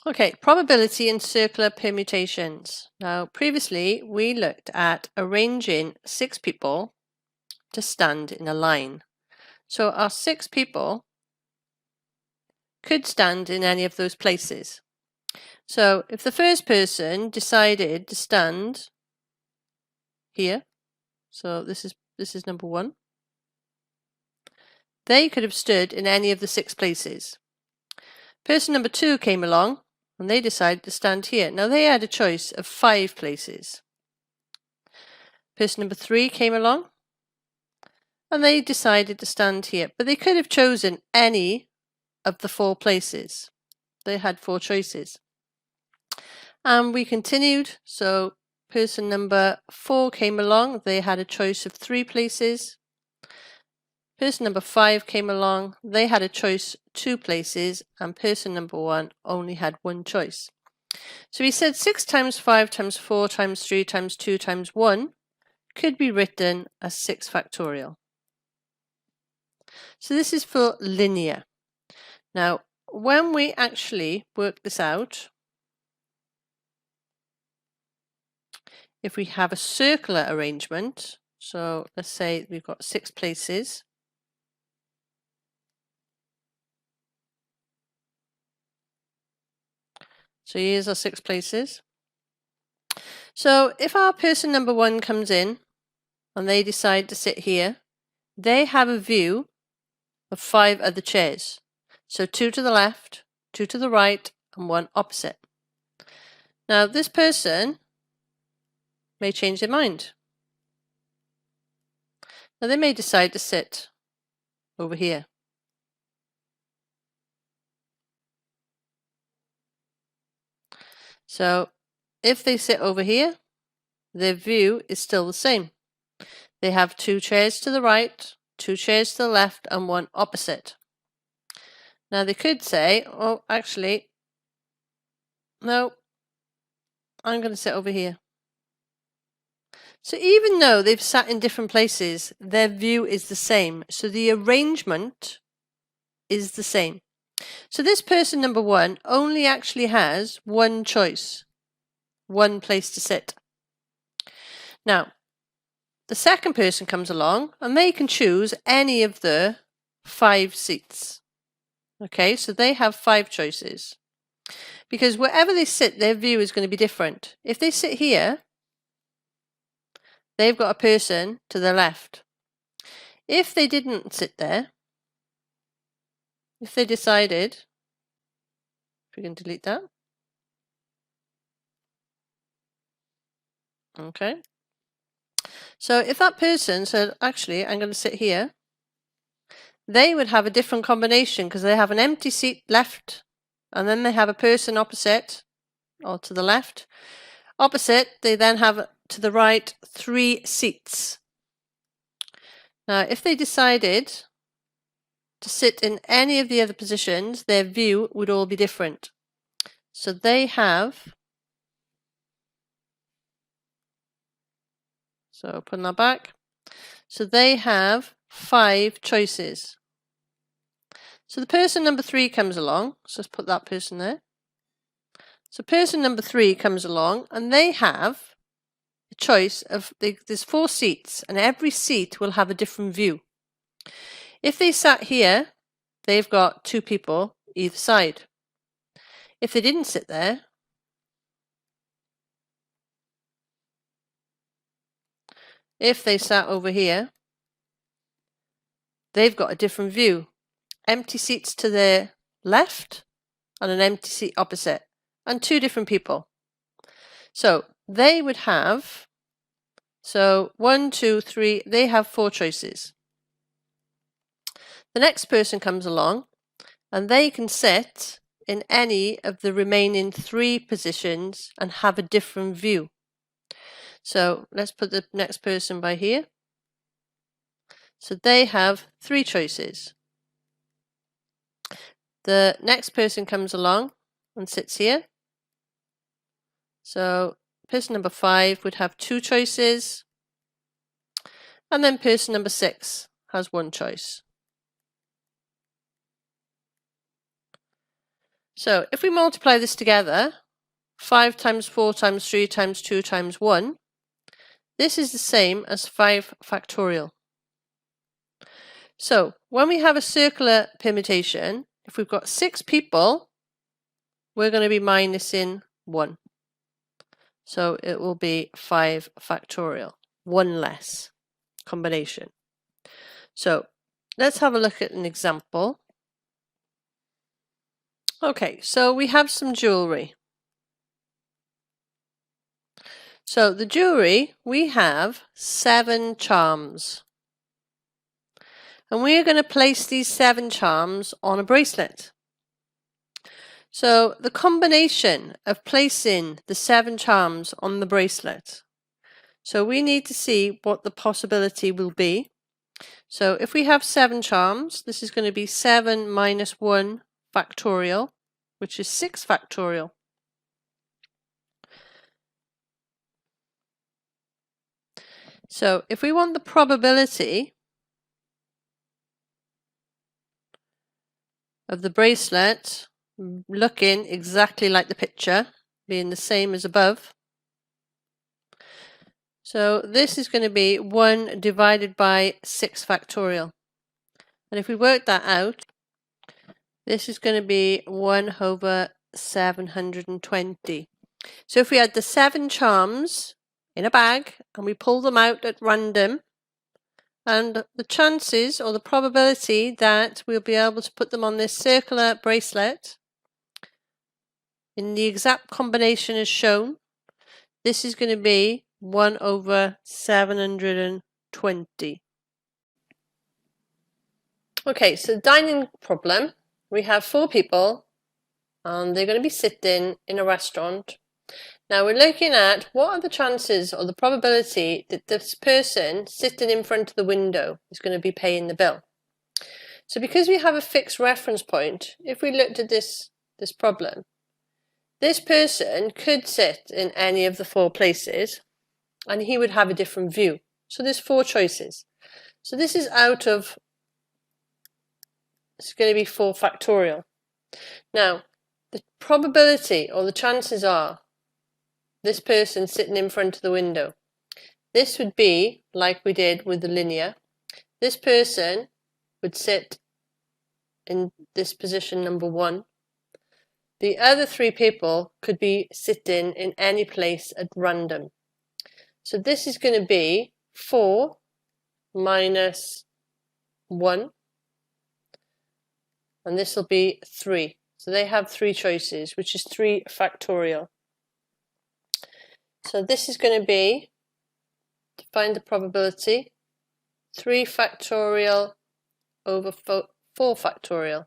Okay, probability and circular permutations. Now, previously we looked at arranging 6 people to stand in a line. So our 6 people could stand in any of those places. So if the first person decided to stand here, so this is number 1, they could have stood in any of the 6 places. Person number 2 came along and they decided to stand here. Now they had a choice of 5 places. Person number 3 came along and they decided to stand here, but they could have chosen any of the 4 places. They had 4 choices. And we continued, so person number 4 came along, they had a choice of 3 places. Person number 5 came along, they had a choice 2 places, and person number 1 only had 1 choice. So we said 6 times 5 times 4 times 3 times 2 times 1 could be written as 6 factorial. So this is for linear. Now, when we actually work this out, if we have a circular arrangement, so let's say we've got 6 places. So here's our 6 places. So if our person number 1 comes in and they decide to sit here, they have a view of 5 other chairs. So 2 to the left, 2 to the right, and 1 opposite. Now this person may change their mind. Now they may decide to sit over here. So if they sit over here, their view is still the same. They have 2 chairs to the right, 2 chairs to the left, and 1 opposite. Now they could say, oh, actually, no, I'm going to sit over here. So even though they've sat in different places, their view is the same. So the arrangement is the same. So this person number 1 only actually has 1 choice, 1 place to sit. Now, the second person comes along and they can choose any of the 5 seats. Okay, so they have 5 choices. Because wherever they sit, their view is going to be different. If they sit here, they've got a person to their left. If they didn't sit there, if they decided, if we can delete that. Okay. So if that person said, actually, I'm going to sit here, they would have a different combination because they have an empty seat left and then they have a person opposite or to the left. Opposite, they then have to the right 3 seats. Now, if they decided to sit in any of the other positions, their view would all be different. So they have, so putting that back, so they have 5 choices. So the person number 3 comes along, so let's put that person there. So person number 3 comes along and they have a choice of, there's 4 seats and every seat will have a different view. If they sat here, they've got 2 people either side. If they didn't sit there, if they sat over here, they've got a different view. Empty seats to their left and an empty seat opposite, and 2 different people. So they would have, so 1, 2, 3, they have 4 choices. The next person comes along and they can sit in any of the remaining 3 positions and have a different view. So let's put the next person by here. So they have 3 choices. The next person comes along and sits here. So person number 5 would have 2 choices. And then person number 6 has 1 choice. So if we multiply this together, 5 times 4 times 3 times 2 times 1, this is the same as 5 factorial. So when we have a circular permutation, if we've got 6 people, we're going to be minusing 1. So it will be 5 factorial, 1 less combination. So let's have a look at an example. Okay, so we have some jewelry. So the jewelry, we have 7 charms. And we are going to place these 7 charms on a bracelet. So the combination of placing the 7 charms on the bracelet. So we need to see what the possibility will be. So if we have 7 charms, this is going to be 7 minus 1 factorial, which is 6 factorial. So if we want the probability of the bracelet looking exactly like the picture, being the same as above, so this is going to be 1 divided by 6 factorial. And if we work that out, this is going to be 1 over 720. So if we had the 7 charms in a bag and we pull them out at random, and the chances or the probability that we'll be able to put them on this circular bracelet in the exact combination as shown, this is going to be 1 over 720. Okay, so the dining problem, we have 4 people and they're going to be sitting in a restaurant. Now we're looking at what are the chances or the probability that this person sitting in front of the window is going to be paying the bill. So because we have a fixed reference point, if we looked at this problem, this person could sit in any of the 4 places and he would have a different view. So there's 4 choices. So this is it's going to be 4 factorial. Now, the probability or the chances are this person sitting in front of the window. This would be like we did with the linear. This person would sit in this position number 1. The other 3 people could be sitting in any place at random. So this is going to be 4 minus 1. And this will be 3. So they have 3 choices, which is 3 factorial. So this is going to be, to find the probability, 3 factorial over 4 factorial.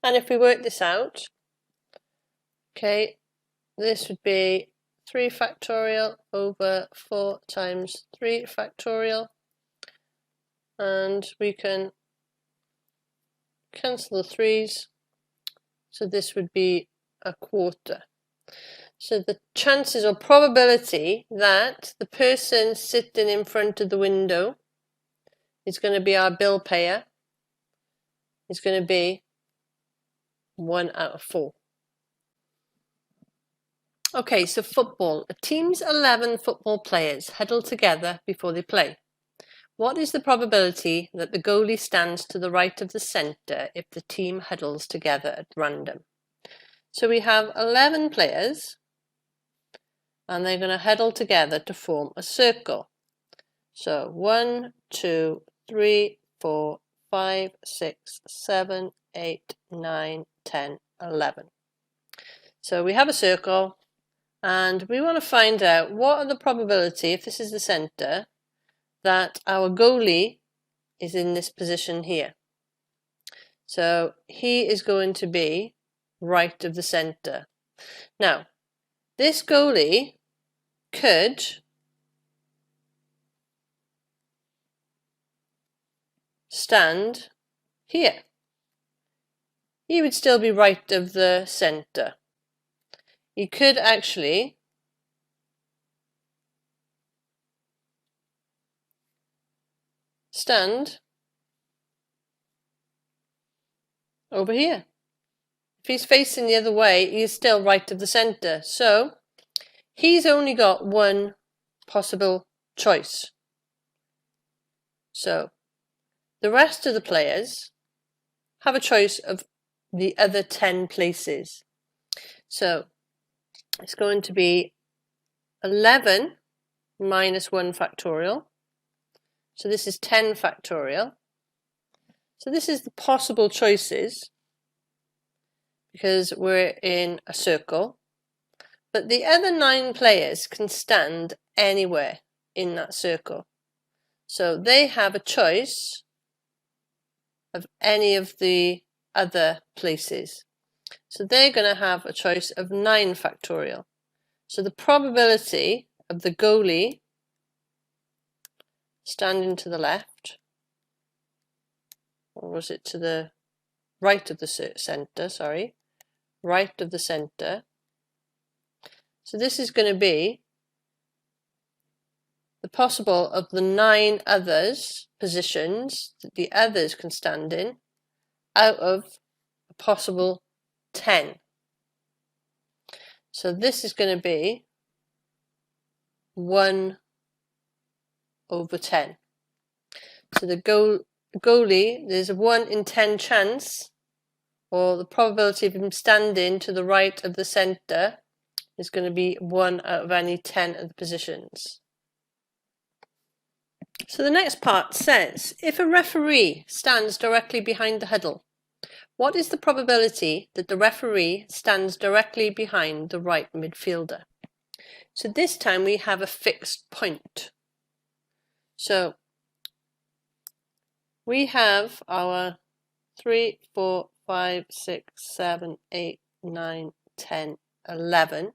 And if we work this out, okay, this would be 3 factorial over 4 times 3 factorial. And we can cancel the 3's. So this would be a quarter. So the chances or probability that the person sitting in front of the window is going to be our bill payer is going to be 1 out of 4. Okay, so football. A team's 11 football players huddle together before they play. What is the probability that the goalie stands to the right of the centre if the team huddles together at random? So we have 11 players and they're going to huddle together to form a circle. So 1, 2, 3, 4, 5, 6, 7, 8, 9, 10, 11. So we have a circle and we want to find out what are the probability, if this is the centre, that our goalie is in this position here. So he is going to be right of the centre. Now, this goalie could stand here. He would still be right of the centre. He could actually stand over here. If he's facing the other way, he's still right of the centre. So he's only got one possible choice. So the rest of the players have a choice of the other 10 places. So it's going to be 11 minus 1 factorial. So this is 10 factorial. So this is the possible choices because we're in a circle. But the other 9 players can stand anywhere in that circle. So they have a choice of any of the other places. So they're going to have a choice of 9 factorial. So the probability of the goalie standing to the left, or was it to the right of the centre, sorry, right of the centre. So this is going to be the possible of the 9 others positions that the others can stand in out of a possible 10. So this is going to be 1 over 10. So the goalie, there's a 1 in 10 chance, or the probability of him standing to the right of the centre is going to be 1 out of any 10 of the positions. So the next part says, if a referee stands directly behind the huddle, what is the probability that the referee stands directly behind the right midfielder? So this time we have a fixed point. So we have our 3, 4, 5, 6, 7, 8, 9, 10, 11.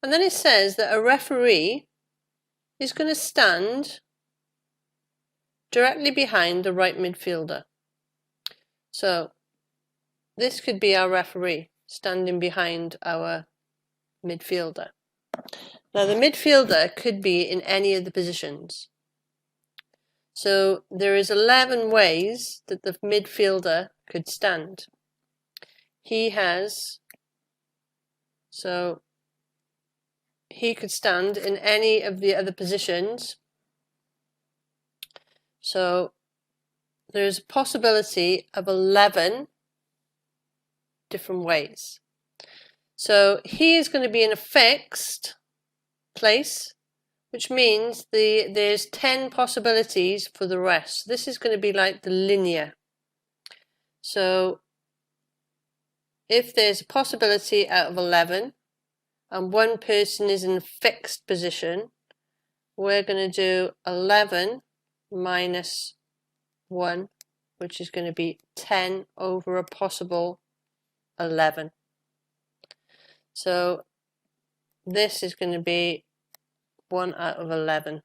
And then it says that a referee is going to stand directly behind the right midfielder. So this could be our referee standing behind our midfielder. Now the midfielder could be in any of the positions. So there is 11 ways that the midfielder could stand. He could stand in any of the other positions. So there's a possibility of 11 different ways. So he is going to be in a fixed place, which means there's 10 possibilities for the rest. This is going to be like the linear. So if there's a possibility out of 11 and one person is in a fixed position, we're going to do 11 minus 1, which is going to be 10 over a possible 11. So this is going to be 1 out of 11.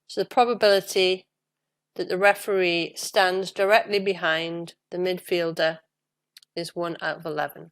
So the probability that the referee stands directly behind the midfielder is 1 out of 11.